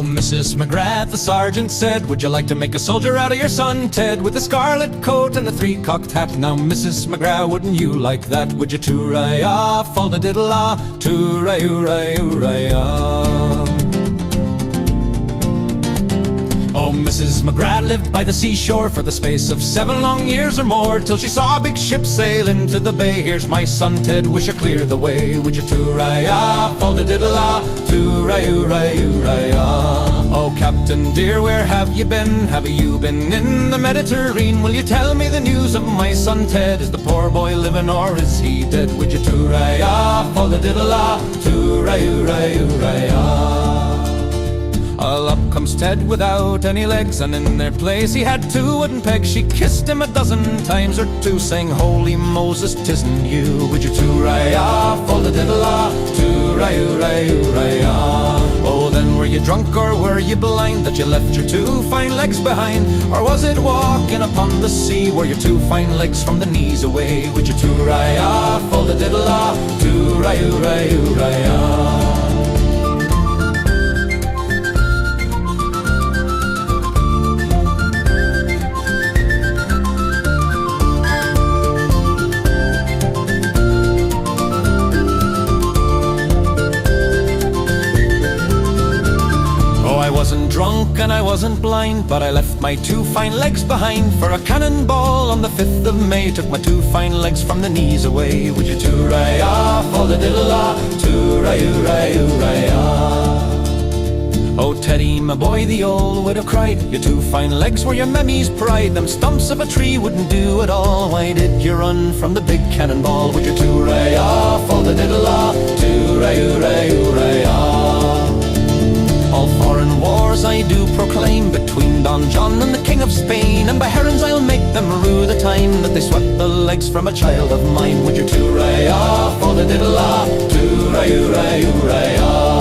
Oh, Mrs. McGrath, the sergeant said, would you like to make a soldier out of your son, Ted, with a scarlet coat and a three-cocked hat? Now, Mrs. McGrath, wouldn't you like that? Would you too-ray-ah, fall-da-diddle-ah, too-ray-oo-ray-oo-ray-ah? Oh, Mrs. McGrath lived by the seashore for the space of 7 long years or more, till she saw a big ship sail into the bay. Here's my son Ted, wish you clear the way. Would you too-ray-ah, fall-da-diddle-ah, too-ray-oo-ray-oo-ray-ah? Oh, Captain dear, where have you been? Have you been in the Mediterranean? Will you tell me the news of my son Ted? Is the poor boy living or is he dead? Would you too-ray-ah, fall-da-diddle-ah, too-ray-oo-ray-oo-ray-ah? Up comes Ted without any legs, and in their place he had 2 wooden pegs. She kissed him a dozen times or 2, saying, holy Moses, 'tisn't you. Would you too-ray-ah, fall-da-diddle-ah, too-ray-oo-ray-oo-ray-ah? Oh, then were you drunk or were you blind, that you left your 2 fine legs behind? Or was it walking upon the sea, were your 2 fine legs from the knees away? Would you too-ray-ah, fall-da-diddle-ah, too-ray-oo-ray-oo-ray-ah? I wasn't drunk and I wasn't blind, but I left my 2 fine legs behind for a cannonball on the 5th of May. Took my 2 fine legs from the knees away. Would you too-ray-ah, fall-da-diddle-ah, too-ray-oo-ray-oo-ray-ah? Oh, Teddy, my boy, the old would have cried, your 2 fine legs were your mammy's pride. Them stumps of a tree wouldn't do at all. Why did you run from the big cannonball? Would you too-ray-ah, fall-da-diddle-ah, too-ray-oo-ray-oo-ray-ah? All foreign wars I do proclaim, between Don John and the King of Spain, and by herons I'll make them rue the time that they swept the legs from a child of mine. Would you too-ray-ah, fall-da-diddle-ah, too-ray-oo-ray-oo-ray-ah?